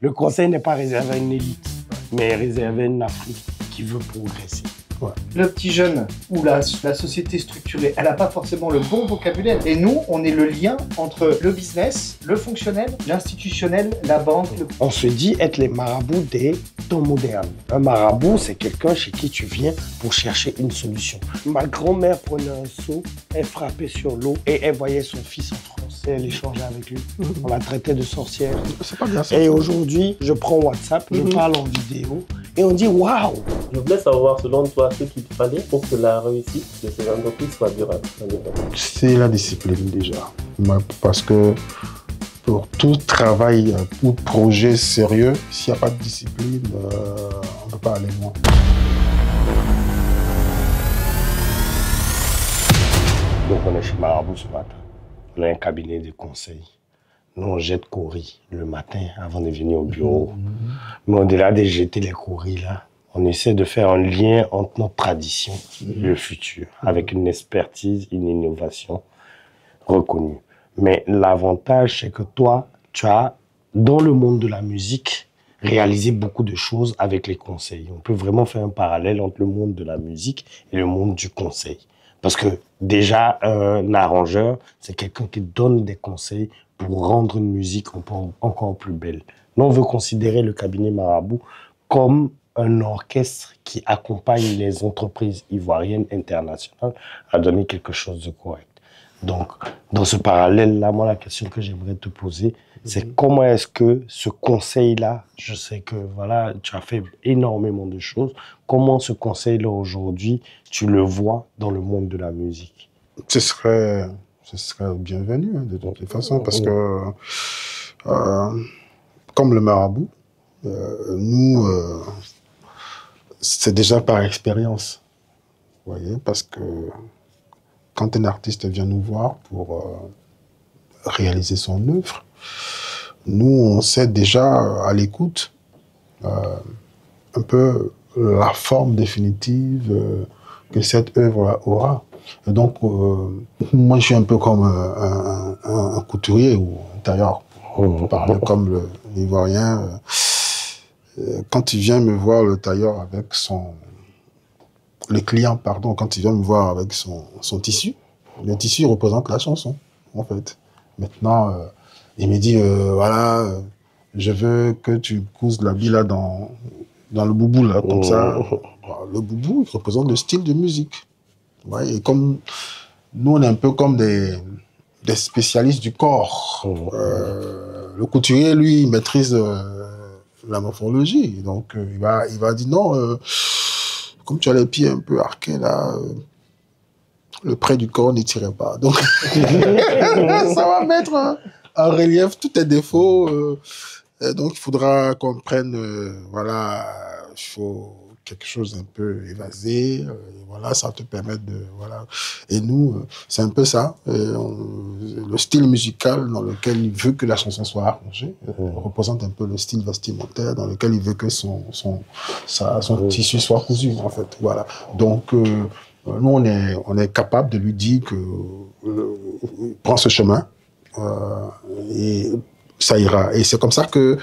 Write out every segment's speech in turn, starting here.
Le conseil n'est pas réservé à une élite, mais réservé à une Afrique qui veut progresser. Ouais. Le petit jeune ou la société structurée, elle n'a pas forcément le bon vocabulaire. Et nous, on est le lien entre le business, le fonctionnel, l'institutionnel, la banque. On se dit être les marabouts des temps modernes. Un marabout, c'est quelqu'un chez qui tu viens pour chercher une solution. Ma grand-mère prenait un seau, elle frappait sur l'eau et elle voyait son fils en France. Et elle échangeait avec lui. On la traitait de sorcière. C'est pas bien ça. Et aujourd'hui, je prends WhatsApp, je parle en vidéo et on dit waouh. Je voulais savoir, selon toi, ce qu'il fallait pour que la réussite de ces entreprises soit durable. C'est la discipline déjà. Parce que pour tout travail, tout projet sérieux, s'il n'y a pas de discipline, on ne peut pas aller loin. Donc on est chez Marabout ce matin. On a un cabinet de conseil. Nous, on jette courrier le matin avant de venir au bureau. Mais au-delà de jeter les courriers là, on essaie de faire un lien entre notre tradition et le futur, avec une expertise, une innovation reconnue. Mais l'avantage, c'est que toi, tu as, dans le monde de la musique, réalisé beaucoup de choses avec les conseils. On peut vraiment faire un parallèle entre le monde de la musique et le monde du conseil. Parce que déjà, un arrangeur, c'est quelqu'un qui donne des conseils pour rendre une musique encore plus belle. Nous, on veut considérer le cabinet Marabout comme un orchestre qui accompagne les entreprises ivoiriennes internationales à donner quelque chose de correct. Donc, dans ce parallèle-là, moi, la question que j'aimerais te poser, c'est comment est-ce que ce conseil-là, je sais que voilà, tu as fait énormément de choses, comment ce conseil-là aujourd'hui, tu le vois dans le monde de la musique? Ce serait bienvenu, de toute façon, parce que, comme le marabout, nous, c'est déjà par expérience, vous voyez, parce que quand un artiste vient nous voir pour réaliser son œuvre, nous, on sait déjà à l'écoute un peu la forme définitive que cette œuvre aura. Et donc, moi, je suis un peu comme un couturier ou un tailleur, pour parler comme l'Ivoirien. Quand il vient me voir, le tailleur, avec le client, pardon, quand il vient me voir avec son tissu, le tissu représente la chanson, en fait. Maintenant, il me dit, voilà, je veux que tu couses l'habit là dans le boubou, là, comme ça. Le boubou, il représente le style de musique. Ouais, et comme nous, on est un peu comme des spécialistes du corps. Le couturier, lui, il maîtrise la morphologie. Donc, il va dire non, comme tu as les pieds un peu arqués là, le près du corps n'étirait pas. Donc, ça va mettre en relief tous tes défauts. Donc, il faudra qu'on prenne, voilà, il faut quelque chose un peu évasé. Voilà, ça te permet de, voilà. Et nous, c'est un peu ça. Le style musical dans lequel il veut que la chanson soit arrangée représente un peu le style vestimentaire dans lequel il veut que son tissu soit cousu, en fait. Voilà. Donc, nous, on est capable de lui dire que prends ce chemin et ça ira. Et c'est comme ça que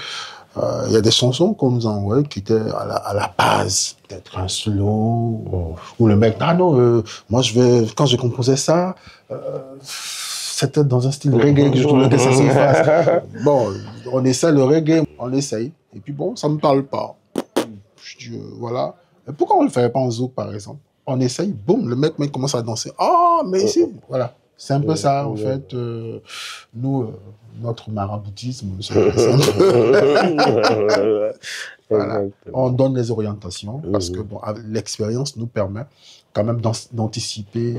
il y a des chansons qu'on nous envoie qui étaient à la base, peut-être un slow, ou le mec, ah non, moi quand je composais ça, c'était dans un style reggae que je voulais que ça se fasse. Bon, on essaie le reggae, on l'essaye, et puis bon, ça me parle pas. Je dis, voilà. Et pourquoi on le ferait pas en zouk, par exemple? On essaye, boum, le mec commence à danser. Ah, mais ici, voilà. C'est un peu ça, en fait. Nous, notre maraboutisme, c'est un peu... Voilà. On donne les orientations parce que bon, l'expérience nous permet quand même d'anticiper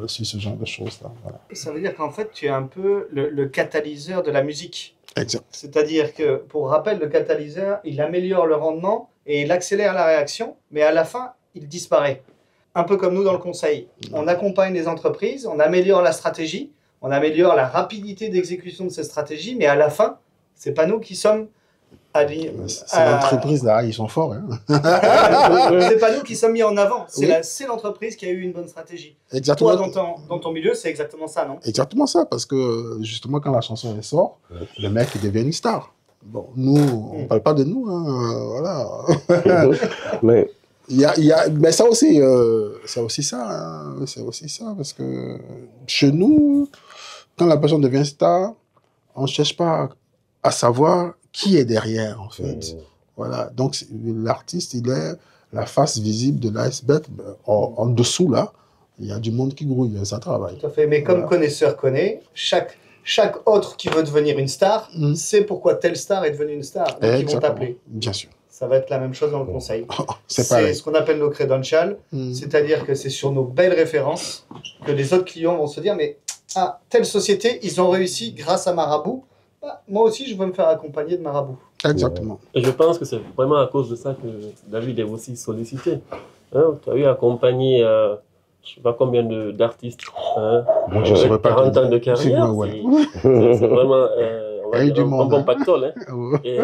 sur ce genre de choses-là. Voilà. Ça veut dire qu'en fait, tu es un peu le catalyseur de la musique. Exact. C'est-à-dire que, pour rappel, le catalyseur, il améliore le rendement et il accélère la réaction, mais à la fin, il disparaît. Un peu comme nous dans le conseil. On accompagne les entreprises, on améliore la stratégie, on améliore la rapidité d'exécution de cette stratégie, mais à la fin, c'est pas nous qui sommes... C'est l'entreprise, là, ils sont forts. Hein. C'est pas nous qui sommes mis en avant, c'est l'entreprise qui a eu une bonne stratégie. Exactement. Toi, dans ton milieu, c'est exactement ça, non? Exactement ça, parce que justement, quand la chanson elle sort, le mec, il devient une star. Bon, nous, on ne parle pas de nous, hein, voilà. Mais Mais ça aussi, c'est aussi ça, hein, c'est aussi ça, parce que chez nous, quand la personne devient star, on ne cherche pas à savoir qui est derrière, en fait. Voilà, donc l'artiste, il est la face visible de l'iceberg. En dessous, là, il y a du monde qui grouille, ça travaille. Tout à fait, mais comme connaisseur connaît, chaque autre qui veut devenir une star, sait pourquoi telle star est devenue une star. Donc ils vont t'appeler. Bien sûr. Ça va être la même chose dans le conseil. C'est ce qu'on appelle nos credentials, c'est-à-dire que c'est sur nos belles références que les autres clients vont se dire, mais telle société, ils ont réussi grâce à Marabout. Moi aussi, je veux me faire accompagner de Marabout. Exactement. Et je pense que c'est vraiment à cause de ça que David est aussi sollicité. Hein, tu as eu accompagné, je ne sais pas combien d'artistes, je saurais pas 40 ans de carrière. C'est vraiment un bon pactole. Hein. Et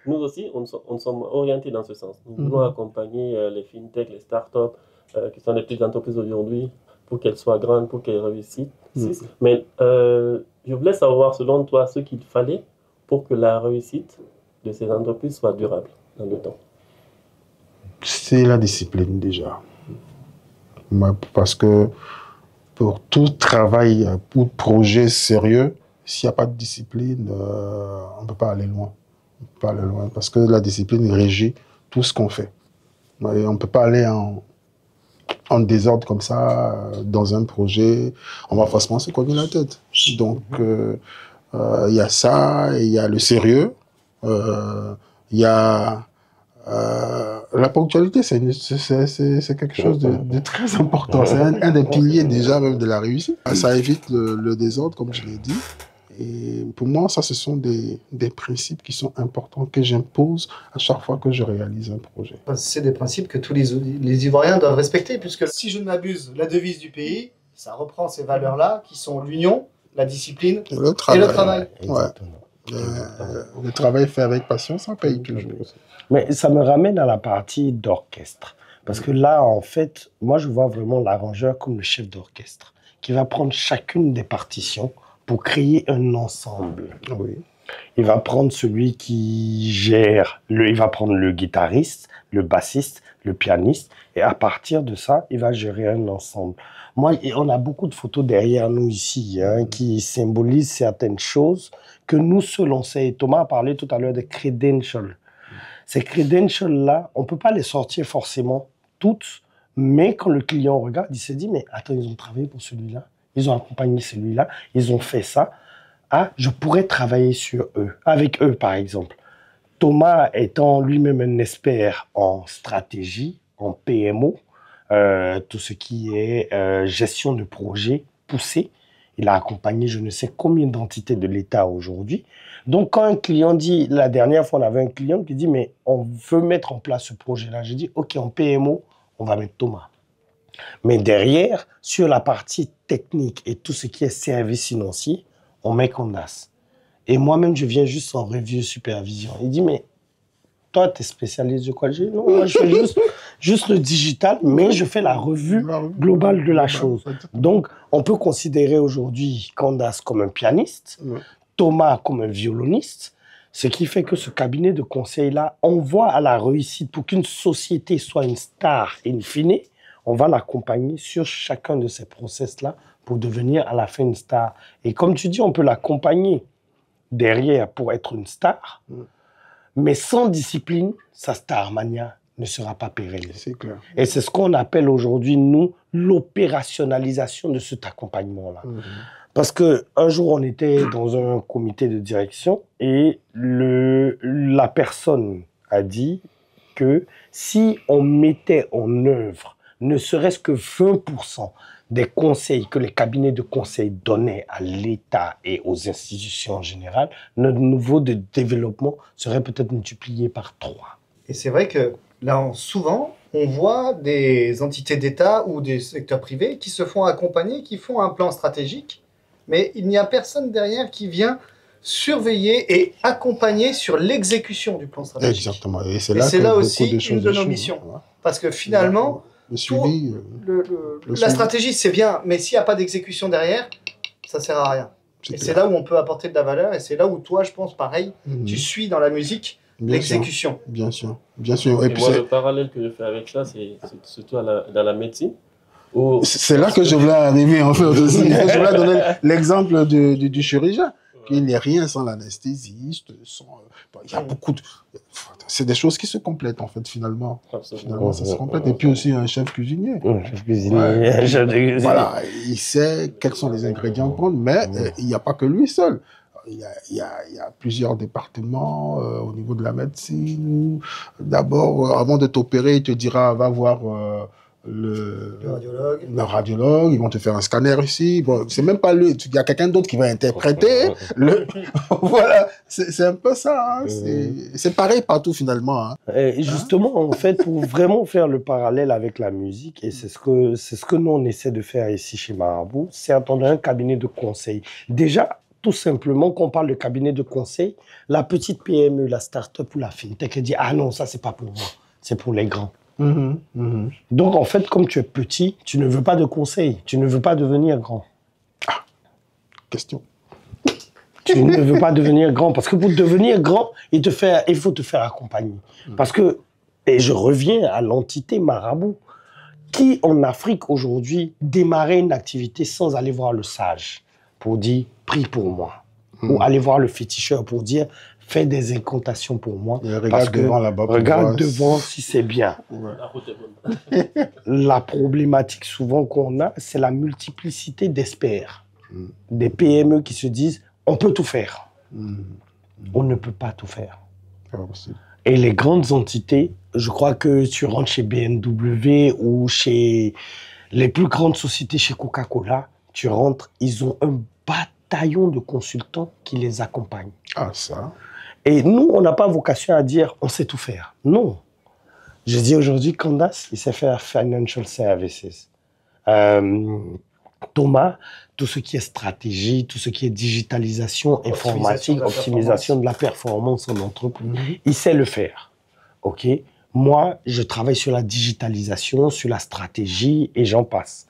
nous aussi, on sommes orientés dans ce sens. Nous voulons accompagner les fintechs, les startups, qui sont les petites entreprises aujourd'hui, pour qu'elles soient grandes, pour qu'elles réussissent. Mais je voulais savoir, selon toi, ce qu'il fallait pour que la réussite de ces entreprises soit durable dans le temps. C'est la discipline déjà. Parce que pour tout travail, pour projet sérieux, s'il n'y a pas de discipline, on ne peut pas aller loin. On peut pas aller loin parce que la discipline régit tout ce qu'on fait. Et on ne peut pas aller en désordre comme ça dans un projet. On va forcément se cogner la tête. Donc, il y a ça, il y a le sérieux, il y a la ponctualité, c'est quelque chose de très important. C'est un des piliers déjà même de la réussite. Ça évite le désordre, comme je l'ai dit. Et pour moi, ça, ce sont des principes qui sont importants que j'impose à chaque fois que je réalise un projet. C'est des principes que tous les Ivoiriens doivent respecter, puisque si je ne m'abuse, la devise du pays, ça reprend ces valeurs-là, qui sont l'union, la discipline et le travail. Le travail fait avec passion, ça paye toujours. Mais ça me ramène à la partie d'orchestre. Parce que là, en fait, moi, je vois vraiment l'arrangeur comme le chef d'orchestre, qui va prendre chacune des partitions pour créer un ensemble. Oui. Il va prendre celui qui gère, il va prendre le guitariste, le bassiste, le pianiste, et à partir de ça, il va gérer un ensemble. Moi, on a beaucoup de photos derrière nous ici, qui symbolisent certaines choses que nous seuls on sait. Thomas a parlé tout à l'heure des credentials. Ces credentials-là, on ne peut pas les sortir forcément toutes, mais quand le client regarde, il se dit, mais attends, ils ont travaillé pour celui-là, ils ont accompagné celui-là, ils ont fait ça. Je pourrais travailler avec eux, par exemple. Thomas étant lui-même un expert en stratégie, en PMO, tout ce qui est gestion de projet poussé. Il a accompagné je ne sais combien d'entités de l'État aujourd'hui. Donc, quand un client dit, la dernière fois, on avait un client qui dit, mais on veut mettre en place ce projet-là. J'ai dit, OK, en PMO, on va mettre Thomas. Mais derrière, sur la partie technique et tout ce qui est service financier, on met Candace. Et moi-même, je viens juste en revue supervision. Il dit, mais toi, tu es spécialiste de quoi? Je dis, non, moi, je fais juste le digital, mais je fais la revue globale de la chose. Donc, on peut considérer aujourd'hui Candace comme un pianiste, Thomas comme un violoniste, ce qui fait que ce cabinet de conseil-là envoie à la réussite pour qu'une société soit une star in fine. On va l'accompagner sur chacun de ces process-là pour devenir à la fin une star. Et comme tu dis, on peut l'accompagner derrière pour être une star, mais sans discipline, sa starmania ne sera pas pérenne. C'est clair. Et c'est ce qu'on appelle aujourd'hui, nous, l'opérationnalisation de cet accompagnement-là. Parce qu'un jour, on était dans un comité de direction et la personne a dit que si on mettait en œuvre ne serait-ce que 20% des conseils que les cabinets de conseil donnaient à l'État et aux institutions en général, notre niveau de développement serait peut-être multiplié par 3. Et c'est vrai que là, souvent, on voit des entités d'État ou des secteurs privés qui se font accompagner, qui font un plan stratégique, mais il n'y a personne derrière qui vient surveiller et accompagner sur l'exécution du plan stratégique. Exactement. Et c'est là aussi une de nos missions. Parce que finalement, la stratégie, c'est bien, mais s'il n'y a pas d'exécution derrière, ça ne sert à rien. Et c'est là où on peut apporter de la valeur, et c'est là où toi, je pense, pareil, tu suis dans la musique l'exécution. Bien sûr, bien sûr. Et moi, le parallèle que je fais avec ça, c'est surtout dans la médecine. C'est là que je voulais arriver, en fait, aussi. Je voulais donner l'exemple du chirurgien. Il n'est rien sans l'anesthésiste, il y a beaucoup de... C'est des choses qui se complètent, en fait, finalement. Finalement, ça se complète. Et puis aussi un chef cuisinier. Un chef cuisinier. Voilà, il sait quels sont les ingrédients à prendre, mais il n'y a pas que lui seul. Il y a plusieurs départements au niveau de la médecine. D'abord, avant de t'opérer, il te dira, va voir... le radiologue, ils vont te faire un scanner ici. Bon, c'est même pas lui, il y a quelqu'un d'autre qui va interpréter. Voilà, c'est un peu ça. Hein. C'est pareil partout finalement. Hein. Et justement, en fait, pour vraiment faire le parallèle avec la musique, et c'est ce que nous on essaie de faire ici chez Marabout, c'est attendre un cabinet de conseil. Déjà, tout simplement, quand on parle de cabinet de conseil, la petite PME, la start-up ou la fintech, elle dit ah non, ça c'est pas pour moi, c'est pour les grands. Donc, en fait, comme tu es petit, tu ne veux pas de conseils. Tu ne veux pas devenir grand. Ah, question. Tu ne veux pas devenir grand. Parce que pour devenir grand, il faut te faire accompagner. Parce que, et je reviens à l'entité Marabout, qui en Afrique aujourd'hui démarrait une activité sans aller voir le sage pour dire « prie pour moi ». Ou aller voir le féticheur pour dire « fais des incantations pour moi ». Regarde devant là-bas. Regarde devant si c'est bien. Ouais. La route est bonne. La problématique souvent qu'on a, c'est la multiplicité d'experts. Des PME qui se disent « on peut tout faire ». On ne peut pas tout faire. Et les grandes entités, je crois que tu rentres chez BMW ou chez les plus grandes sociétés, chez Coca-Cola, tu rentres, ils ont un bataillon de consultants qui les accompagnent. Ah, ça. Et nous, on n'a pas vocation à dire on sait tout faire. Non. Je dis aujourd'hui, Candace, il sait faire financial services. Thomas, tout ce qui est stratégie, tout ce qui est digitalisation, informatique, optimisation de la performance en entreprise, il sait le faire. OK? Moi, je travaille sur la digitalisation, sur la stratégie et j'en passe.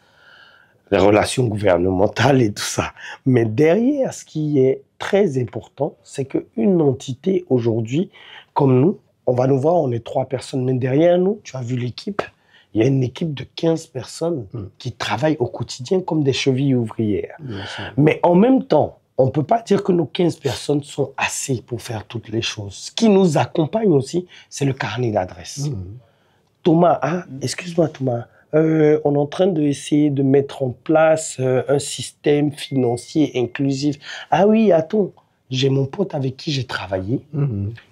Les relations gouvernementales et tout ça. Mais derrière, ce qui est très important, c'est qu'une entité aujourd'hui, comme nous, on va nous voir, on est 3 personnes, mais derrière nous, tu as vu l'équipe, il y a une équipe de 15 personnes qui travaillent au quotidien comme des chevilles ouvrières. Mais en même temps, on ne peut pas dire que nos 15 personnes sont assez pour faire toutes les choses. Ce qui nous accompagne aussi, c'est le carnet d'adresses. Thomas, excuse-moi Thomas, on est en train d'essayer de mettre en place un système financier inclusif. Ah oui, attends, j'ai mon pote avec qui j'ai travaillé,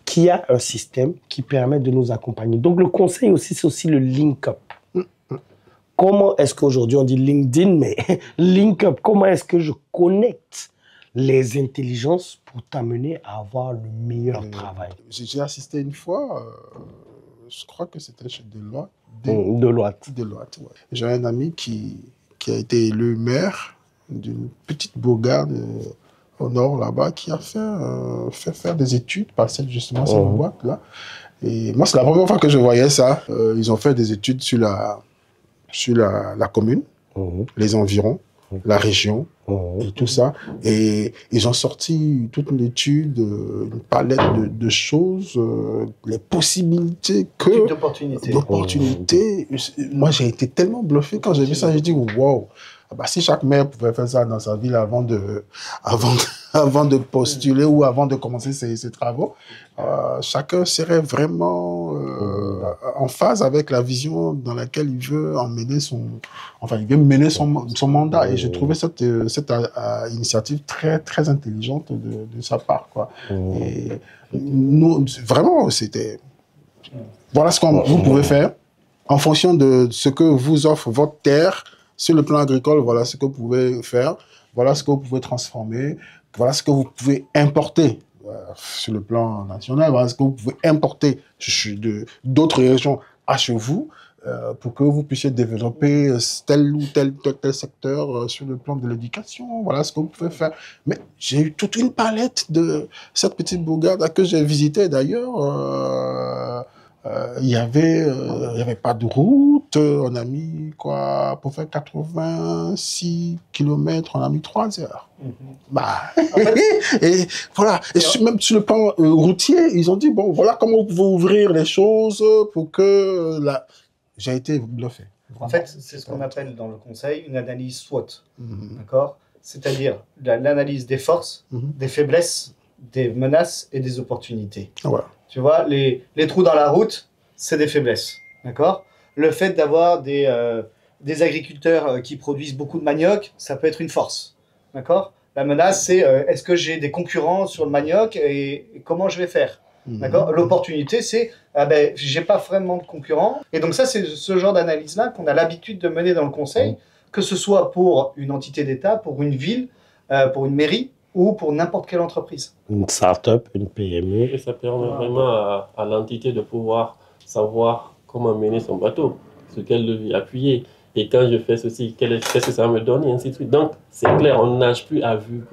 qui a un système qui permet de nous accompagner. Donc le conseil aussi, c'est aussi le link-up. Comment est-ce qu'aujourd'hui on dit LinkedIn, mais link-up, comment est-ce que je connecte les intelligences pour t'amener à avoir le meilleur travail? J'ai assisté une fois, je crois que c'était chez Deloitte. Deloitte, ouais. J'ai un ami qui a été élu maire d'une petite bourgade au nord là-bas, qui a fait faire des études par justement cette boîte-là. Et moi, c'est la première fois que je voyais ça. Ils ont fait des études sur la commune, les environs, la région, et tout ça. Et ils ont sorti toute une étude, une palette de choses, les possibilités d'opportunités. Moi, j'ai été tellement bluffé quand j'ai vu ça. J'ai dit, wow, bah, si chaque maire pouvait faire ça dans sa ville avant de postuler ou avant de commencer ses travaux, chacun serait vraiment en phase avec la vision dans laquelle il veut mener son mandat. Et j'ai trouvé cette initiative très, très intelligente de sa part, quoi. Et nous, vraiment, c'était... Voilà ce que vous pouvez faire en fonction de ce que vous offre votre terre. Sur le plan agricole, voilà ce que vous pouvez faire, voilà ce que vous pouvez transformer, voilà ce que vous pouvez importer sur le plan national, voilà ce que vous pouvez importer d'autres régions à chez vous pour que vous puissiez développer tel ou tel secteur sur le plan de l'éducation. Voilà ce que vous pouvez faire. Mais j'ai eu toute une palette de cette petite bourgade que j'ai visitée d'ailleurs. il y avait pas de route. On a mis quoi pour faire 86 km, on a mis 3 heures. Bah, et voilà. Et même sur le plan routier, ils ont dit bon, voilà comment vous pouvez ouvrir les choses pour que j'ai été bluffé. En fait, c'est ce qu'on appelle dans le conseil une analyse SWOT. D'accord? C'est-à-dire l'analyse des forces, des faiblesses, des menaces et des opportunités. Voilà. Tu vois, les trous dans la route, c'est des faiblesses. D'accord? Le fait d'avoir des agriculteurs qui produisent beaucoup de manioc, ça peut être une force. D'accord? La menace, c'est est-ce que j'ai des concurrents sur le manioc et comment je vais faire? D'accord? L'opportunité, c'est j'ai pas vraiment de concurrents. Et donc ça, c'est ce genre d'analyse-là qu'on a l'habitude de mener dans le conseil, que ce soit pour une entité d'État, pour une ville, pour une mairie ou pour n'importe quelle entreprise. Une start-up, une PME. Et ça permet vraiment à l'entité de pouvoir savoir comment mener son bateau, sur quel levier appuyer. Et quand je fais ceci, qu'est-ce que ça va me donner, et ainsi de suite. Donc, c'est clair, on nage plus à vue.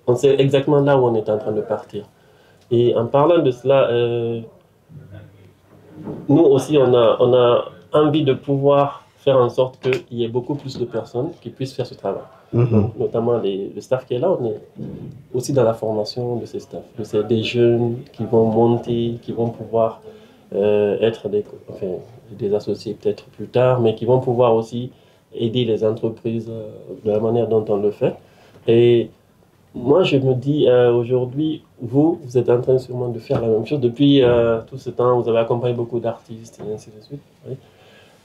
On sait exactement là où on est en train de partir. Et en parlant de cela, nous aussi, on a envie de pouvoir faire en sorte qu'il y ait beaucoup plus de personnes qui puissent faire ce travail. Donc, notamment le staff qui est là, on est aussi dans la formation de ces staffs. C'est des jeunes qui vont monter, qui vont pouvoir être des associés peut-être plus tard, mais qui vont pouvoir aussi aider les entreprises de la manière dont on le fait. Et moi, je me dis, aujourd'hui, vous êtes en train sûrement de faire la même chose. Depuis tout ce temps, vous avez accompagné beaucoup d'artistes et ainsi de suite. Oui.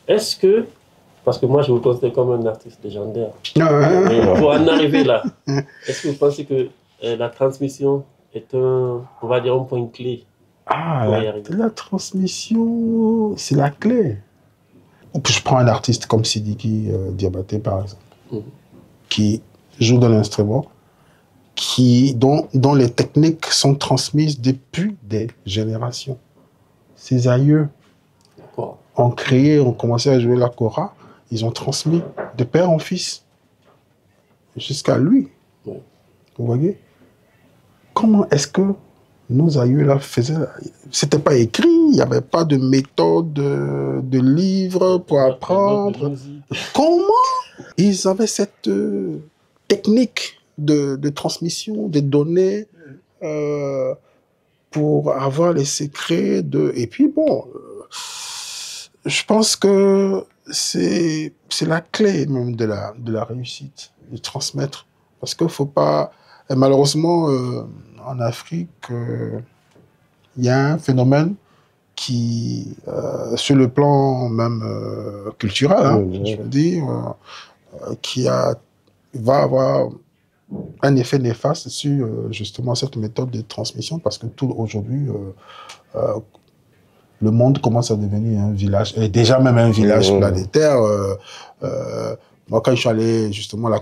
Est-ce que, parce que moi, je vous considère comme un artiste légendaire, mais pour en arriver là, est-ce que vous pensez que la transmission est on va dire, un point clé? La transmission, c'est la clé. Je prends un artiste comme Sidiki Diabaté, par exemple, qui joue de l'instrument, dont les techniques sont transmises depuis des générations. Ses aïeux ont commencé à jouer la kora, ils ont transmis de père en fils jusqu'à lui. Vous voyez? Comment est-ce que nos aïeux là faisaient? C'était pas écrit, il n'y avait pas de méthode, de livre pour apprendre. Comment ils avaient cette technique de transmission des données pour avoir les secrets de... Et puis bon, je pense que c'est la clé même de la réussite, de transmettre. Parce qu'il ne faut pas... Et malheureusement, en Afrique, il y a un phénomène qui, sur le plan même culturel, je veux dire, va avoir un effet néfaste sur justement cette méthode de transmission, parce que aujourd'hui, le monde commence à devenir un village, et déjà même un village planétaire. Moi, quand je suis allé, justement, la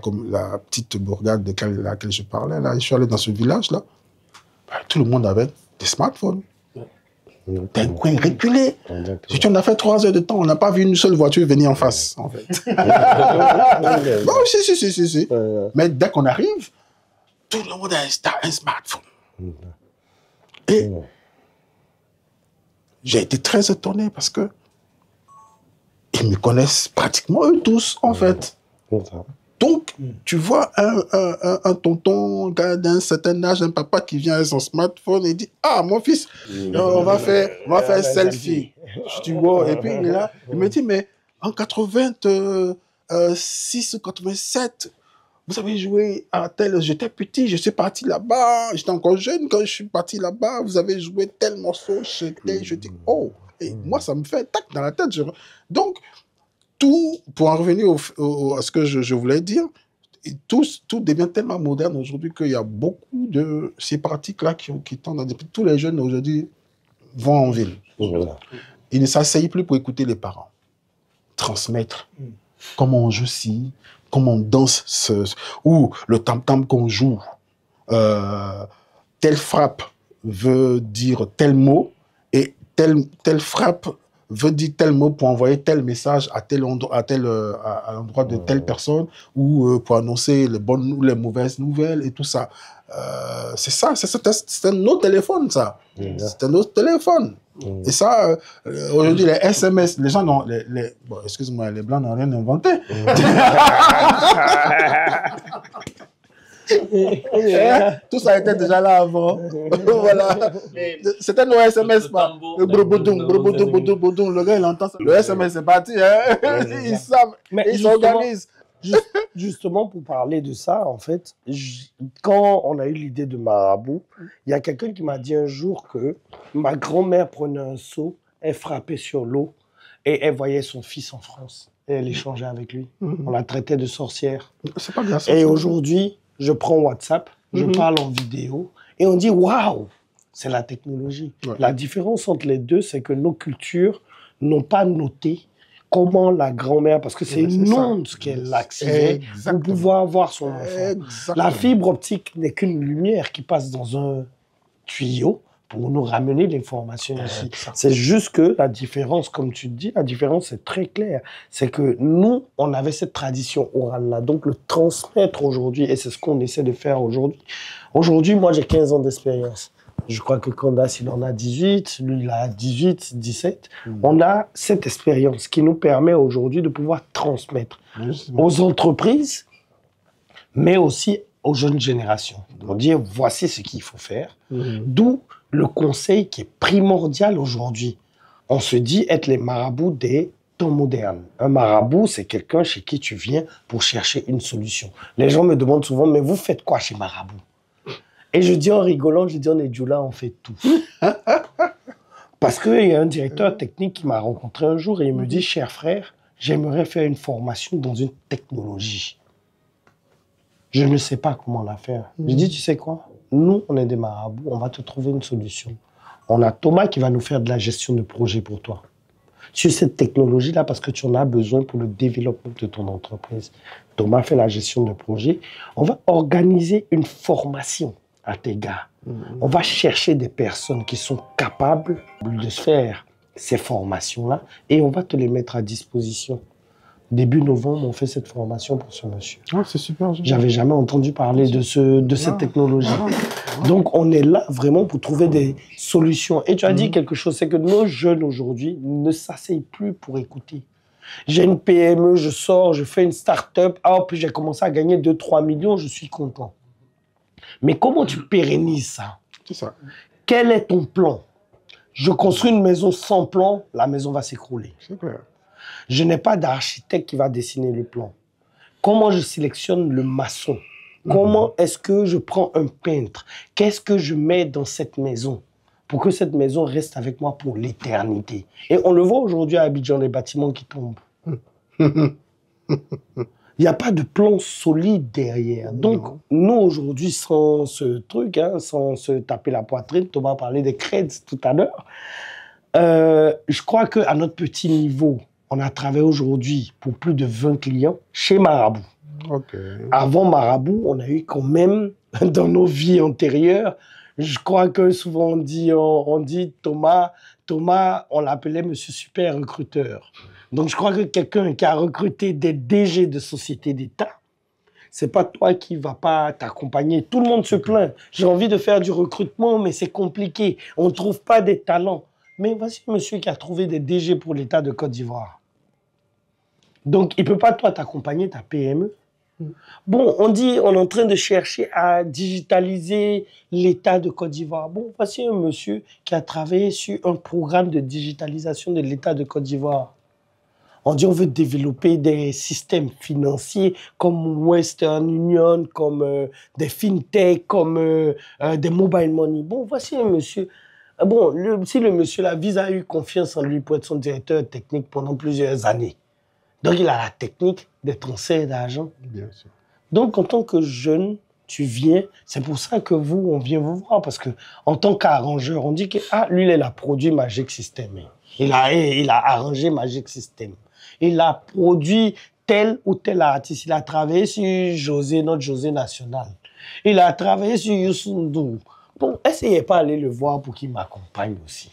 petite bourgade de laquelle je parlais, là, je suis allé dans ce village-là, tout le monde avait des smartphones. T'as un coin reculé. Si on a fait 3 heures de temps, on n'a pas vu une seule voiture venir en face, en fait. Non, si. Mais dès qu'on arrive, tout le monde a un smartphone. Et j'ai été très étonné parce que ils me connaissent pratiquement eux tous, en fait. Donc, tu vois un tonton d'un certain âge, un papa qui vient avec son smartphone et dit « Ah, mon fils, on va faire un selfie. » Tu vois, et puis il est là, il me dit « Mais en 86 ou 87, vous avez joué à tel... J'étais petit, je suis parti là-bas, j'étais encore jeune quand je suis parti là-bas, vous avez joué tel morceau, je dis « Oh !» Et moi, ça me fait tac dans la tête. Donc, tout, pour en revenir à ce que je voulais dire, tout devient tellement moderne aujourd'hui qu'il y a beaucoup de ces pratiques-là qui tendent à... Tous les jeunes aujourd'hui vont en ville. Ils ne s'asseyent plus pour écouter les parents. Transmettre comment on joue ci, comment on danse, ou le tam-tam qu'on joue. Telle frappe veut dire tel mot, et telle frappe veut dire tel mot pour envoyer tel message à l'endroit de telle personne, ou pour annoncer les bonnes ou les mauvaises nouvelles et tout ça. C'est ça, c'est un autre téléphone, ça. C'est un autre téléphone. Et ça, aujourd'hui, les SMS, les gens n'ont... Bon, excuse-moi, les Blancs n'ont rien inventé. Tout ça était déjà là avant. Voilà. C'était nos SMS, pas. Le boudou, le gars, il entend ça. Le SMS, c'est parti. Hein? Ils savent. Mais ils s'organisent. Justement, pour parler de ça, en fait, quand on a eu l'idée de Marabout, il y a quelqu'un qui m'a dit un jour que ma grand-mère prenait un seau, elle frappait sur l'eau et elle voyait son fils en France. Et elle échangeait avec lui. On la traitait de sorcière. C'est pas grave. Et aujourd'hui, je prends WhatsApp, je parle en vidéo et on dit « Waouh !» C'est la technologie. Ouais. La différence entre les deux, c'est que nos cultures n'ont pas noté comment la grand-mère, parce que c'est une onde qu'elle activait pour pouvoir voir son enfant. Exactement. La fibre optique n'est qu'une lumière qui passe dans un tuyau pour nous ramener l'information ici. C'est juste que la différence, comme tu dis, la différence est très claire. C'est que nous, on avait cette tradition orale-là, donc le transmettre aujourd'hui, et c'est ce qu'on essaie de faire aujourd'hui. Aujourd'hui, moi, j'ai 15 ans d'expérience. Je crois que Candace, il en a 18, lui, il a 18, 17. On a cette expérience qui nous permet aujourd'hui de pouvoir transmettre aux entreprises, mais aussi aux jeunes générations. Pour dire, voici ce qu'il faut faire. D'où le conseil qui est primordial aujourd'hui. On se dit être les marabouts des temps modernes. Un marabout, c'est quelqu'un chez qui tu viens pour chercher une solution. Les gens me demandent souvent, mais vous faites quoi chez Marabout? Et je dis en rigolant, je dis on est Djoula, on fait tout. Parce qu'il y a un directeur technique qui m'a rencontré un jour et il me dit, cher frère, j'aimerais faire une formation dans une technologie. Je ne sais pas comment la faire. Je dis, tu sais quoi? Nous, on est des marabouts, on va te trouver une solution. On a Thomas qui va nous faire de la gestion de projet pour toi. Sur cette technologie-là, parce que tu en as besoin pour le développement de ton entreprise. Thomas fait la gestion de projet. On va organiser une formation à tes gars. On va chercher des personnes qui sont capables de faire ces formations-là et on va te les mettre à disposition. Début novembre, on fait cette formation pour ce monsieur. Oh, c'est super. J'avais jamais entendu parler de cette technologie. Donc, on est là vraiment pour trouver des solutions. Et tu as dit quelque chose, c'est que nos jeunes aujourd'hui ne s'asseyent plus pour écouter. J'ai une PME, je sors, je fais une start-up, puis j'ai commencé à gagner 2-3 millions, je suis content. Mais comment tu pérennises ça? C'est ça. Quel est ton plan? Je construis une maison sans plan, la maison va s'écrouler. C'est clair. Je n'ai pas d'architecte qui va dessiner le plan. Comment je sélectionne le maçon? Comment est-ce que je prends un peintre? Qu'est-ce que je mets dans cette maison pour que cette maison reste avec moi pour l'éternité? Et on le voit aujourd'hui à Abidjan, les bâtiments qui tombent. Il n'y a pas de plan solide derrière. Donc, nous, aujourd'hui, sans ce truc, sans se taper la poitrine, Thomas parlait des creds tout à l'heure, je crois qu'à notre petit niveau, on a travaillé aujourd'hui pour plus de 20 clients chez Marabout. Avant Marabout, on a eu quand même, dans nos vies antérieures, je crois que souvent on dit Thomas, on l'appelait Monsieur Super Recruteur. Donc je crois que quelqu'un qui a recruté des DG de sociétés d'État, c'est pas toi qui va pas t'accompagner. Tout le monde se plaint. J'ai envie de faire du recrutement, mais c'est compliqué. On ne trouve pas des talents. Mais voici un monsieur qui a trouvé des DG pour l'État de Côte d'Ivoire. Donc, il ne peut pas, toi, t'accompagner, ta PME. Bon, on dit, on est en train de chercher à digitaliser l'État de Côte d'Ivoire. Bon, voici un monsieur qui a travaillé sur un programme de digitalisation de l'État de Côte d'Ivoire. On dit, on veut développer des systèmes financiers comme Western Union, comme des fintech, comme des mobile money. Bon, voici un monsieur. Bon, si le monsieur, la Visa a eu confiance en lui pour être son directeur technique pendant plusieurs années. Donc, il a la technique des transferts d'argent. Bien sûr. Donc, en tant que jeune, tu viens. C'est pour ça que on vient vous voir. Parce que en tant qu'arrangeur, on dit que lui, il a produit Magic System. Il a arrangé Magic System. Il a produit tel ou tel artiste. Il a travaillé sur José, notre José national. Il a travaillé sur Youssou N'Dour. Bon, essayez pas d'aller le voir pour qu'il m'accompagne aussi.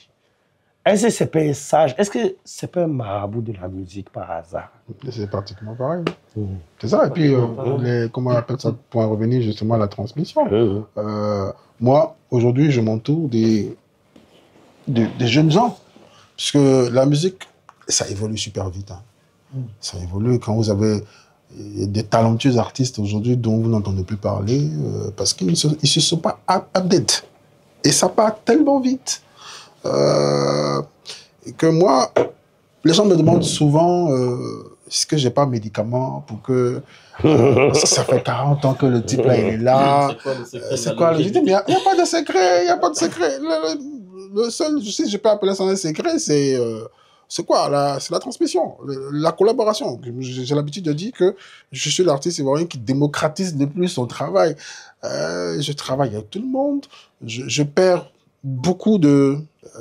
Est-ce que c'est pas un sage? Est-ce que c'est pas un marabout de la musique par hasard? C'est pratiquement pareil. C'est ça. Et puis, comment on appelle ça, pour en revenir justement à la transmission. Moi, aujourd'hui, je m'entoure des des jeunes gens. Parce que la musique, ça évolue super vite. Hein. Ça évolue quand vous avez des talentueux artistes aujourd'hui dont vous n'entendez plus parler parce qu'ils ne se sont pas update. Et ça part tellement vite que moi, les gens me demandent souvent est-ce que j'ai pas un médicament pour que ça fait 40 ans que le type là il est là. C'est quoi le secret? Il n'y a pas de secret, il n'y a pas de secret. Le seul, si je peux appeler ça un secret, c'est quoi? C'est la transmission, la collaboration. J'ai l'habitude de dire que je suis l'artiste ivoirien qui démocratise le plus son travail. Je travaille avec tout le monde. Je perds beaucoup de...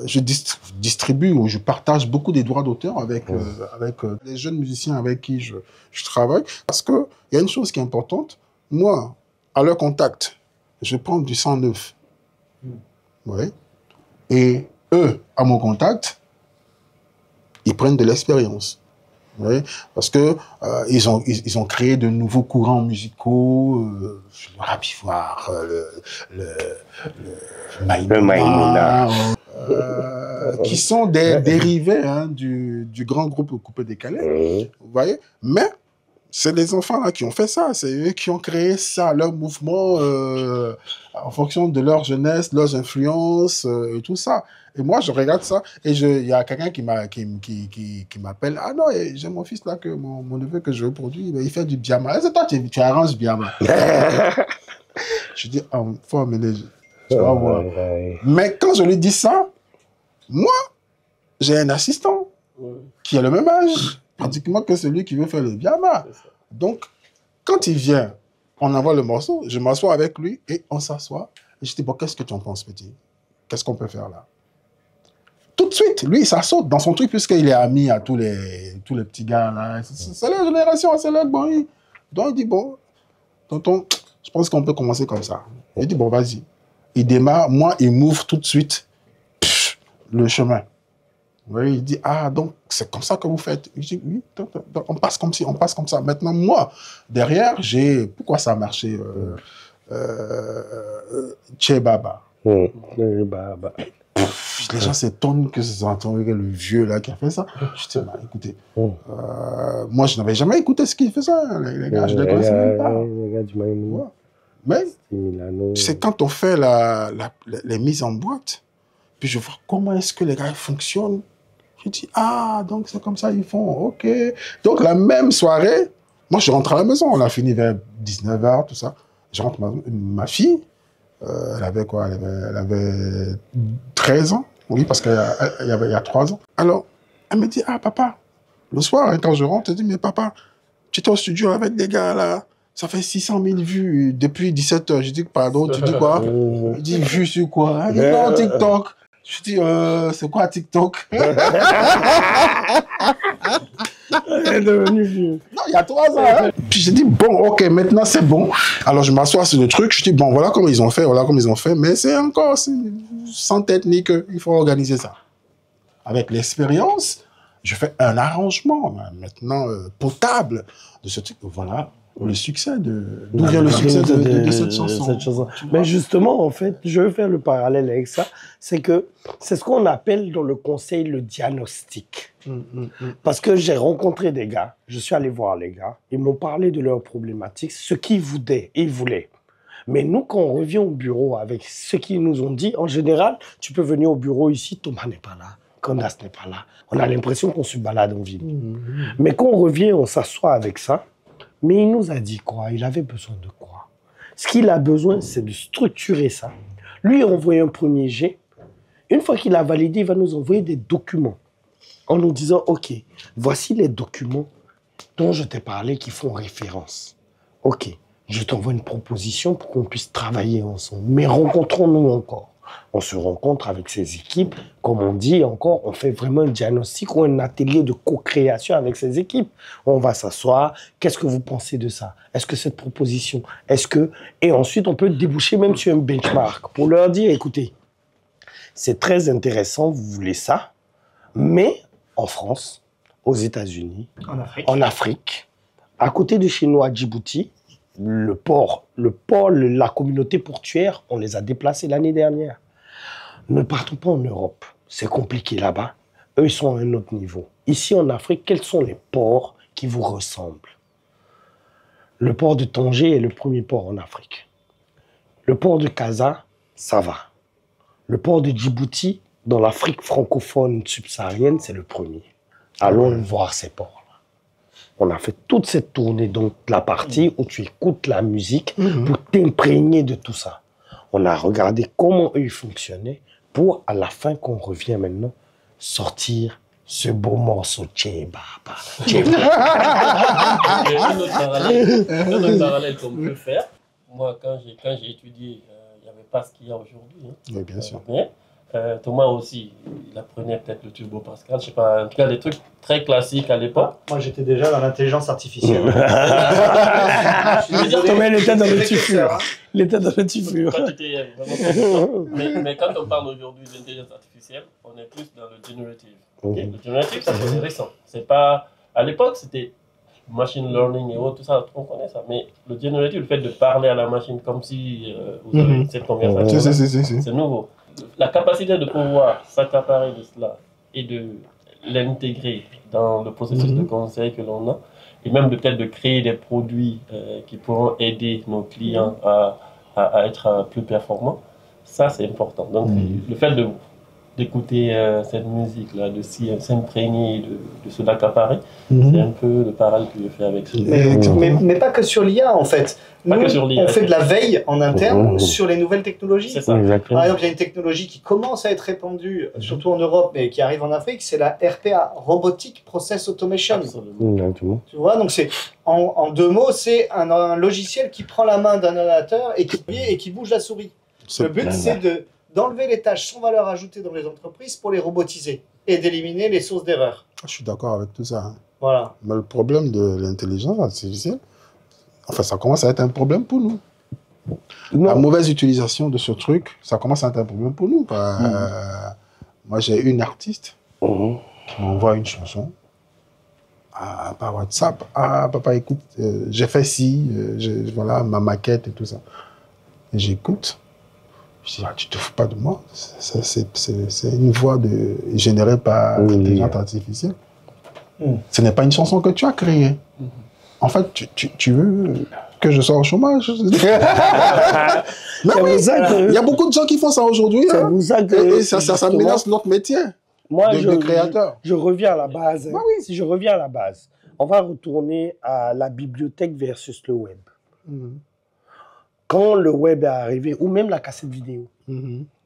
Je distribue ou je partage beaucoup des droits d'auteur avec les jeunes musiciens avec qui je travaille. Parce qu'il y a une chose qui est importante. Moi, à leur contact, je prends du sang neuf. Ouais. Et eux, à mon contact, ils prennent de l'expérience. Oui, parce que ils ont créé de nouveaux courants musicaux, le rap ivoire, le Maïmouna, qui sont des dérivés hein, du grand groupe Coupé Décalé. Vous voyez? Mais c'est les enfants là qui ont fait ça, c'est eux qui ont créé ça, leur mouvement en fonction de leur jeunesse, leurs influences et tout ça. Et moi, je regarde ça et il y a quelqu'un qui m'appelle. Ah non, j'ai mon fils là, mon neveu que je produis, il fait du biama. C'est toi, tu arranges biama. Je dis, faut amener, tu vas voir. Mais quand je lui dis ça, moi, j'ai un assistant qui a le même âge, pratiquement que celui qui veut faire le biama. Donc, quand il vient, on envoie le morceau, je m'assois avec lui et on s'assoit. Et je dis, bon, qu'est-ce que tu en penses, petit? Qu'est-ce qu'on peut faire là? Tout de suite, lui, ça saute dans son truc puisqu'il est ami à tous les petits gars là. C'est leur génération, c'est leur bon. Donc il dit, bon, tonton, je pense qu'on peut commencer comme ça. Il dit, bon, vas-y. Il démarre, moi, il m'ouvre tout de suite le chemin. Oui, il dit, ah, donc c'est comme ça que vous faites. Je dis, oui, on passe comme ci, on passe comme ça. Maintenant, moi, derrière, pourquoi ça a marché Che Baba. Les gens s'étonnent que c'est le vieux là qui a fait ça. Je dis, bah, écoutez, moi je n'avais jamais écouté ce qu'il faisait, les gars, je ne les connaissais même pas. Les gars du Maïmouna. Mais c'est quand on fait les mises en boîte, puis je vois comment est-ce que les gars fonctionnent. Je dis, ah, donc c'est comme ça ils font, ok. Donc la même soirée, moi je rentre à la maison, on a fini vers 19h, tout ça. Je rentre ma fille. Elle avait quoi? Elle avait 13 ans. Oui, parce qu'il y a 3 ans. Alors, elle me dit, ah, papa, le soir, hein, quand je rentre, elle dit, mais papa, tu étais au studio avec des gars, là, ça fait 600 000 vues depuis 17 heures. Je dis, pardon, tu dis quoi? Il dit, vues sur quoi? Elle dit, non, TikTok. Je dis, c'est quoi TikTok? Elle est devenue vieux. Non, il y a 3 ans. Hein. Puis j'ai dit, bon, ok, maintenant c'est bon. Alors je m'assois sur le truc, je dis, bon, voilà comment ils ont fait, mais c'est encore sans tête ni queue. Il faut organiser ça. Avec l'expérience, je fais un arrangement maintenant potable de ce truc. Voilà. Le succès d'où vient le succès de cette chanson. Mais justement, en fait, je veux faire le parallèle avec ça. C'est que c'est ce qu'on appelle dans le conseil le diagnostic. Parce que j'ai rencontré des gars, je suis allé voir les gars, ils m'ont parlé de leurs problématiques, ce qu'ils voulaient. Mais nous, quand on revient au bureau avec ce qu'ils nous ont dit, en général, tu peux venir au bureau ici, Thomas n'est pas là, Candace n'est pas là. On a l'impression qu'on se balade en ville. Mais quand on revient, on s'assoit avec ça. Mais il nous a dit quoi? Il avait besoin de quoi? Ce qu'il a besoin, c'est de structurer ça. Lui, il a envoyé un premier jet. Une fois qu'il a validé, il va nous envoyer des documents en nous disant, OK, voici les documents dont je t'ai parlé qui font référence. OK, je t'envoie une proposition pour qu'on puisse travailler ensemble. Mais rencontrons-nous encore. On se rencontre avec ses équipes. Comme on dit encore, on fait vraiment un diagnostic ou un atelier de co-création avec ses équipes. On va s'asseoir. Qu'est-ce que vous pensez de ça? Est-ce que cette proposition, Et ensuite, on peut déboucher même sur un benchmark pour leur dire, écoutez, c'est très intéressant, vous voulez ça, mais en France, aux États-Unis, en Afrique, à côté de chez nous, à Djibouti, le port, la communauté portuaire, on les a déplacés l'année dernière. Ne partons pas en Europe. c'est compliqué là-bas. Eux, ils sont à un autre niveau. Ici, en Afrique, quels sont les ports qui vous ressemblent? Le port de Tanger est le premier port en Afrique. Le port de Casa, ça va. Le port de Djibouti, dans l'Afrique francophone subsaharienne, c'est le premier. Allons voir ces ports-là. On a fait toute cette tournée, donc la partie où tu écoutes la musique pour t'imprégner de tout ça. On a regardé comment eux fonctionnaient pour, à la fin, qu'on revient maintenant, sortir ce beau morceau. Un autre parallèle qu'on peut faire. Moi, quand j'ai étudié, il n'y avait pas ce qu'il y a aujourd'hui. Hein. Oui, bien sûr. Thomas aussi, il apprenait peut-être le Turbo Pascal, je sais pas, en tout cas des trucs très classiques à l'époque. Moi j'étais déjà dans l'intelligence artificielle. Thomas, il était dans le tufur. Il était dans le tufur. Mais quand on parle aujourd'hui d'intelligence artificielle, on est plus dans le generative. Okay? Le generative, ça c'est récent. C'est pas... À l'époque, c'était machine learning et autres, tout ça, on connaît ça. Mais le generative, le fait de parler à la machine comme si vous avez cette conversation, c'est nouveau. La capacité de pouvoir s'accaparer de cela et de l'intégrer dans le processus de conseil que l'on a, et même peut-être de créer des produits qui pourront aider nos clients à être plus performants, ça c'est important. Donc le fait d'écouter cette musique-là, de s'imprégner, de se l'accaparer, c'est un peu le parallèle que je fais avec ce mais pas que sur l'IA en fait. Nous, on fait de la veille en interne sur les nouvelles technologies. C'est ça. Par exemple, il y a une technologie qui commence à être répandue, surtout en Europe, mais qui arrive en Afrique, c'est la RPA, Robotic Process Automation. Tu vois, donc c'est en deux mots, c'est un logiciel qui prend la main d'un ordinateur et qui bouge la souris. Le but, c'est d'enlever les tâches sans valeur ajoutée dans les entreprises pour les robotiser et d'éliminer les sources d'erreur. Je suis d'accord avec tout ça. Hein. Voilà. Mais le problème de l'intelligence artificielle, enfin, ça commence à être un problème pour nous. La mauvaise utilisation de ce truc, ça commence à être un problème pour nous. Moi, j'ai une artiste qui m'envoie une chanson par WhatsApp. Ah, papa, écoute, j'ai fait ci, voilà, ma maquette et tout ça. Et j'écoute. Je dis, tu te fous pas de moi. C'est une voix générée par l'intelligence artificielle. Ce n'est pas une chanson que tu as créée. En fait, tu veux que je sois au chômage. Il y a beaucoup de gens qui font ça aujourd'hui. Hein. Et ça menace notre métier de créateur. Je reviens à la base. Si je reviens à la base, on va retourner à la bibliothèque versus le web. Quand le web est arrivé, ou même la cassette vidéo.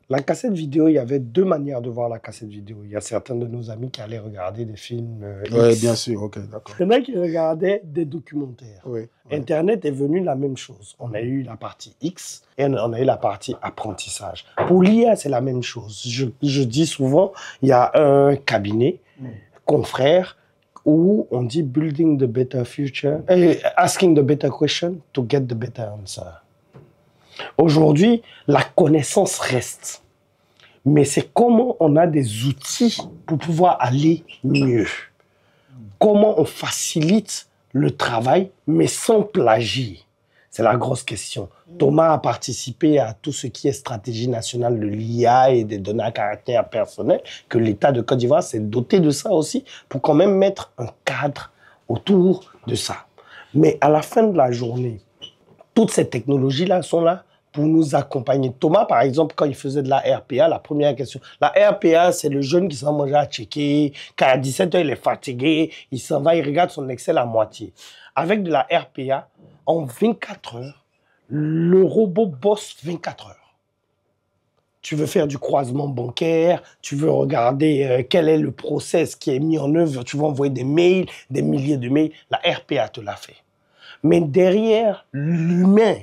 La cassette vidéo, il y avait deux manières de voir la cassette vidéo. Il y a certains de nos amis qui allaient regarder des films Oui, bien sûr, ok, d'accord. Il y en a qui regardaient des documentaires. Internet est venu la même chose. On a eu la partie X et on a eu la partie apprentissage. Pour l'IA, c'est la même chose. Je dis souvent, il y a un cabinet, confrère, où on dit « building the better future »,« asking the better question to get the better answer ». Aujourd'hui, la connaissance reste. Mais c'est comment on a des outils pour pouvoir aller mieux. Comment on facilite le travail, mais sans plagier. C'est la grosse question. Thomas a participé à tout ce qui est stratégie nationale de l'IA et des données à caractère personnel, que l'État de Côte d'Ivoire s'est doté de ça aussi, pour quand même mettre un cadre autour de ça. Mais à la fin de la journée, toutes ces technologies-là sont là pour nous accompagner. Thomas, par exemple, quand il faisait de la RPA, la première question, la RPA, c'est le jeune qui s'en mange à checker, qu'à 17 h il est fatigué, il s'en va, il regarde son Excel à moitié. Avec de la RPA, en 24 heures, le robot bosse 24 heures. Tu veux faire du croisement bancaire, tu veux regarder quel est le process qui est mis en œuvre, tu veux envoyer des mails, des milliers de mails, la RPA te l'a fait. Mais derrière, l'humain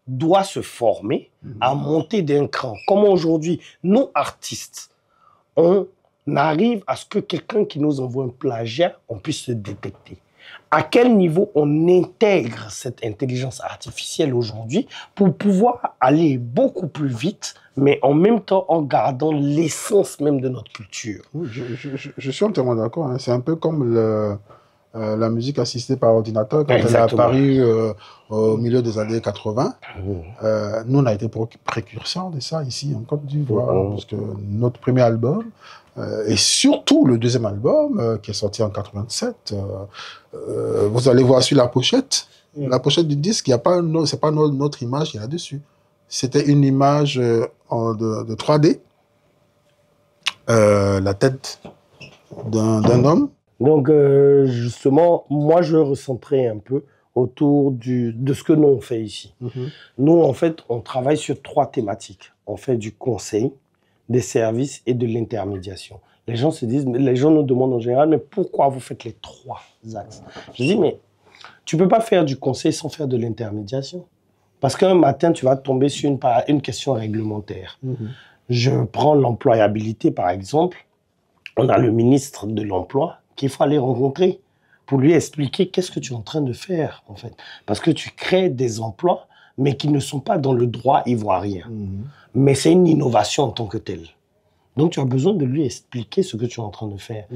doit se former à monter d'un cran. Comme aujourd'hui, nous, artistes, on arrive à ce que quelqu'un qui nous envoie un plagiat, on puisse le détecter. À quel niveau on intègre cette intelligence artificielle aujourd'hui pour pouvoir aller beaucoup plus vite, mais en même temps en gardant l'essence même de notre culture. Oui, je suis entièrement d'accord. Hein. C'est un peu comme la musique assistée par ordinateur quand elle est apparue au milieu des années 80. Nous, on a été précurseurs de ça ici en Côte d'Ivoire, parce que notre premier album, Et surtout le deuxième album, qui est sorti en 87, vous allez voir sur la pochette. La pochette du disque, c'est pas notre image qui est là-dessus. C'était une image de 3D, la tête d'un homme. Donc, justement, moi, je recentrais un peu autour de ce que nous, on fait ici. Nous, en fait, on travaille sur 3 thématiques. On fait du conseil, des services et de l'intermédiation. Les gens nous demandent en général, mais pourquoi vous faites les 3 axes? Je dis, mais tu ne peux pas faire du conseil sans faire de l'intermédiation. Parce qu'un matin, tu vas tomber sur une question réglementaire. Je prends l'employabilité, par exemple. On a le ministre de l'Emploi qu'il faut aller rencontrer pour lui expliquer qu'est-ce que tu es en train de faire, en fait. Parce que tu crées des emplois, mais qui ne sont pas dans le droit ivoirien. Mais c'est une innovation en tant que telle. Donc, tu as besoin de lui expliquer ce que tu es en train de faire.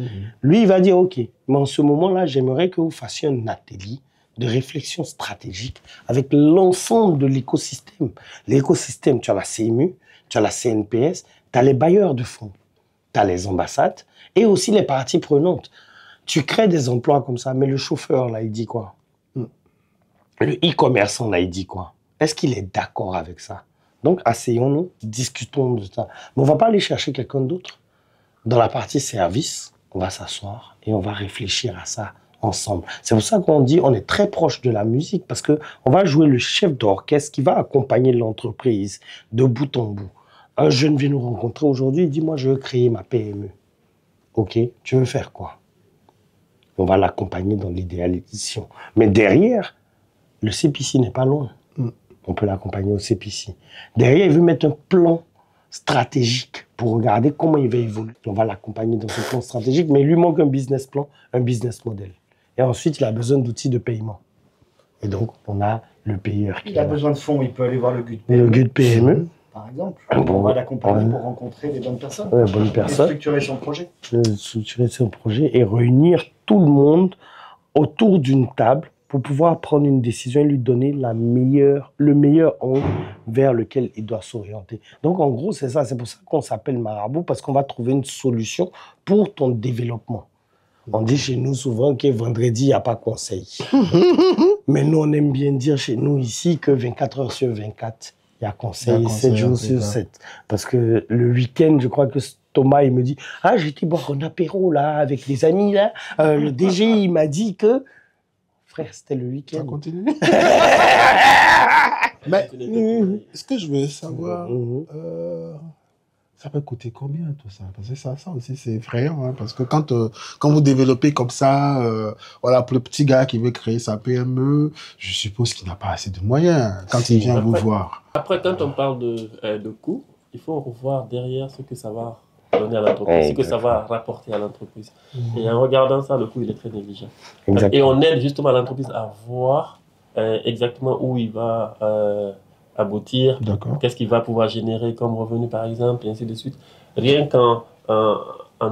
Lui, il va dire, OK, mais en ce moment-là, j'aimerais que vous fassiez un atelier de réflexion stratégique avec l'ensemble de l'écosystème. L'écosystème, tu as la CMU, tu as la CNPS, tu as les bailleurs de fonds, tu as les ambassades et aussi les parties prenantes. Tu crées des emplois comme ça, mais le chauffeur, là, il dit quoi? Le e-commerçant, là, il dit quoi? Est-ce qu'il est d'accord avec ça? Donc, asseyons-nous, discutons de ça. Mais on ne va pas aller chercher quelqu'un d'autre. Dans la partie service, on va s'asseoir et on va réfléchir à ça ensemble. C'est pour ça qu'on dit on est très proche de la musique parce qu'on va jouer le chef d'orchestre qui va accompagner l'entreprise de bout en bout. Un jeune vient nous rencontrer aujourd'hui, il dit, moi, je veux créer ma PME. OK, tu veux faire quoi? On va l'accompagner dans l'idéalisation. Mais derrière, le CPC n'est pas loin. On peut l'accompagner au CPC. Derrière, il veut mettre un plan stratégique pour regarder comment il va évoluer. On va l'accompagner dans ce plan stratégique, mais il lui manque un business plan, un business model. Et ensuite, il a besoin d'outils de paiement. Et donc, on a le payeur qui Il a besoin de fonds, il peut aller voir le GUD PME. Le GUD PME. Par exemple, on va l'accompagner pour rencontrer les bonnes personnes. Bonnes personnes. Et structurer son projet. Structurer son projet et réunir tout le monde autour d'une table pour pouvoir prendre une décision et lui donner le meilleur angle vers lequel il doit s'orienter. Donc, en gros, c'est ça. C'est pour ça qu'on s'appelle Marabout, parce qu'on va trouver une solution pour ton développement. On dit chez nous souvent que vendredi, il n'y a pas conseil. Mais nous, on aime bien dire chez nous ici que 24 heures sur 24, il y a conseil 7 jours sur 7. Parce que le week-end, je crois que Thomas, il me dit « Ah, j'étais boire un apéro là, avec les amis là. Le DG, il m'a dit que... » Frère, c'était le week-end. Ça continue. Mais ce que je veux savoir, ça peut coûter combien tout ça? Parce que ça aussi, c'est effrayant. Hein, parce que quand vous développez comme ça, voilà, pour le petit gars qui veut créer sa PME, je suppose qu'il n'a pas assez de moyens quand il vient vous voir. Après, quand on parle de coûts, il faut revoir derrière ce que ça va donner à l'entreprise, ce que ça va rapporter à l'entreprise. Et en regardant ça, le coût, il est très négligeable. Et on aide justement l'entreprise à voir exactement où il va aboutir, qu'est-ce qu'il va pouvoir générer comme revenu, par exemple, et ainsi de suite. Rien qu'en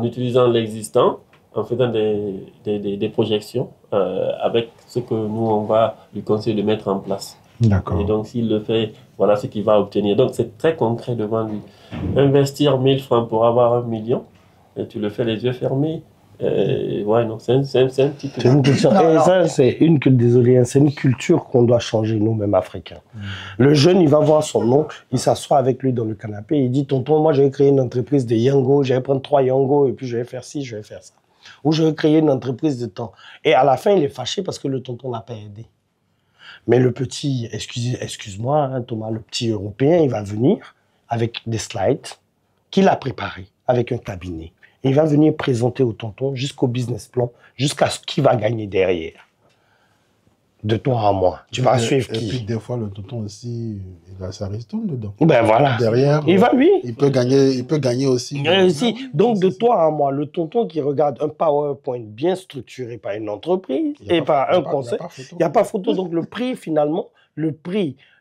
utilisant l'existant, en faisant des projections avec ce que nous, on va lui conseiller de mettre en place. Et donc, s'il le fait, voilà ce qu'il va obtenir. Donc, c'est très concret devant lui. Investir 1000 francs pour avoir 1 million, et tu le fais les yeux fermés. Ouais, non, c'est un petit peu... C'est une culture. Et ça, c'est une culture qu'on doit changer, nous-mêmes, Africains. Le jeune, il va voir son oncle, il s'assoit avec lui dans le canapé, il dit, tonton, moi, je vais créer une entreprise de Yango, je vais prendre 3 Yango, et puis je vais faire ci, je vais faire ça. Ou je vais créer une entreprise de temps. Et à la fin, il est fâché parce que le tonton n'a pas aidé. Mais le petit, excuse-moi, hein, Thomas, le petit Européen, il va venir avec des slides qu'il a préparés, avec un cabinet. Et il va venir présenter au tonton jusqu'au business plan, jusqu'à ce qu'il va gagner derrière. De toi à moi. Tu vas suivre qui? Et puis des fois, le tonton aussi, il a sa ristourne dedans. Ben voilà. Derrière, il peut gagner aussi. Donc de toi à moi, le tonton qui regarde un PowerPoint bien structuré par une entreprise et par un conseil, il n'y a pas photo. Donc le prix, finalement,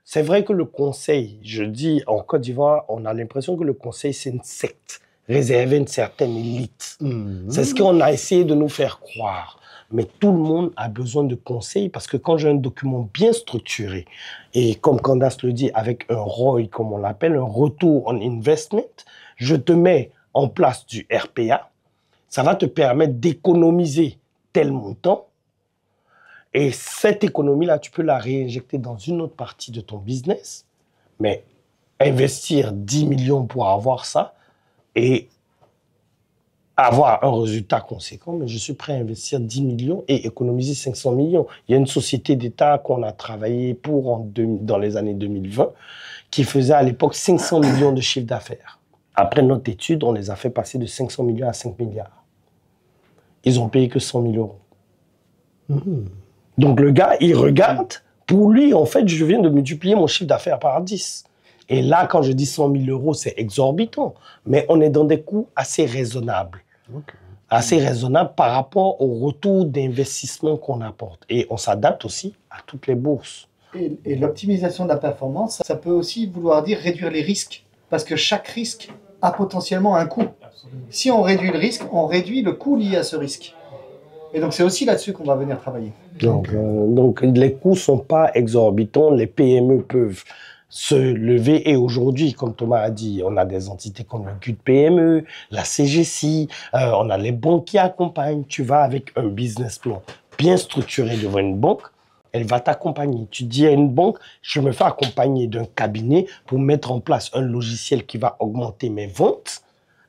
c'est vrai que le conseil, je dis en Côte d'Ivoire, on a l'impression que le conseil, c'est une secte réservée à une certaine élite. C'est ce qu'on a essayé de nous faire croire. Mais tout le monde a besoin de conseils parce que quand j'ai un document bien structuré et comme Candace le dit, avec un ROI, comme on l'appelle, un retour on investment, je te mets en place du RPA, ça va te permettre d'économiser tel montant. Et cette économie-là, tu peux la réinjecter dans une autre partie de ton business. Mais investir 10 millions pour avoir ça et avoir un résultat conséquent, mais je suis prêt à investir 10 millions et économiser 500 millions. Il y a une société d'État qu'on a travaillé pour dans les années 2020 qui faisait à l'époque 500 millions de chiffre d'affaires. Après notre étude, on les a fait passer de 500 millions à 5 milliards. Ils ont payé que 100 000 euros. Donc le gars, il regarde, pour lui, en fait, je viens de multiplier mon chiffre d'affaires par 10. Et là, quand je dis 100 000 euros, c'est exorbitant. Mais on est dans des coûts assez raisonnables. Assez raisonnables par rapport au retour d'investissement qu'on apporte. Et on s'adapte aussi à toutes les bourses. Et l'optimisation de la performance, ça peut aussi vouloir dire réduire les risques. Parce que chaque risque a potentiellement un coût. Si on réduit le risque, on réduit le coût lié à ce risque. Et donc, c'est aussi là-dessus qu'on va venir travailler. Donc les coûts ne sont pas exorbitants. Les PME peuvent se lever. Et aujourd'hui, comme Thomas a dit, on a des entités comme le GUD PME, la CGC, on a les banques qui accompagnent. Tu vas avec un business plan bien structuré devant une banque, elle va t'accompagner. Tu dis à une banque, je me fais accompagner d'un cabinet pour mettre en place un logiciel qui va augmenter mes ventes.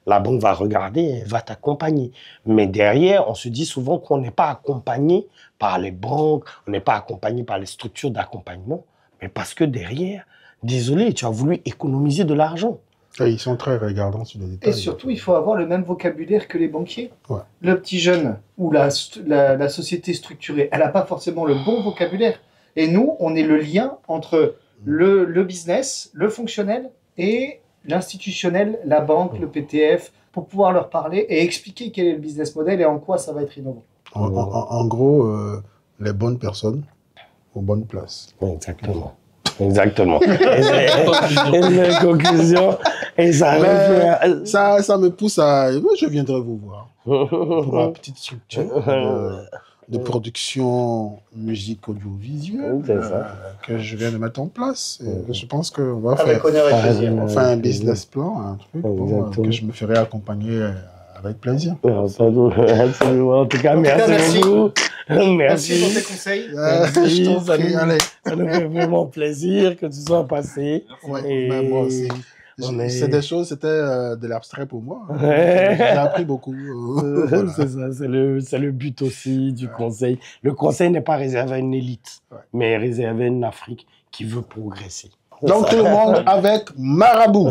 La banque va regarder, elle va t'accompagner. Mais derrière, on se dit souvent qu'on n'est pas accompagné par les banques, on n'est pas accompagné par les structures d'accompagnement, mais parce que derrière, désolé, tu as voulu économiser de l'argent. Et ils sont très regardants sur les détails. Et surtout, il faut avoir le même vocabulaire que les banquiers. Ouais. Le petit jeune ou la société structurée, elle n'a pas forcément le bon vocabulaire. Et nous, on est le lien entre le business, le fonctionnel et l'institutionnel, la banque, le PTF, pour pouvoir leur parler et expliquer quel est le business model et en quoi ça va être innovant. En gros, les bonnes personnes aux bonnes places. Exactement. Exactement. Et la conclusion, et ça me pousse à... Je viendrai vous voir pour ma petite structure de production musique audiovisuelle que je viens de mettre en place. Et je pense qu'on va faire un business plan, un truc que je me ferai accompagner avec plaisir. Absolument. En tout cas, merci beaucoup. Merci pour tes conseils. Je t'en prie, allez. Ça nous fait vraiment plaisir que tu sois passé. Ouais, moi aussi. C'est des choses, c'était de l'abstrait pour moi. J'ai appris beaucoup. Voilà. C'est ça, c'est le but aussi du conseil. Le conseil n'est pas réservé à une élite, mais réservé à une Afrique qui veut progresser. Donc tout le monde avec Marabout.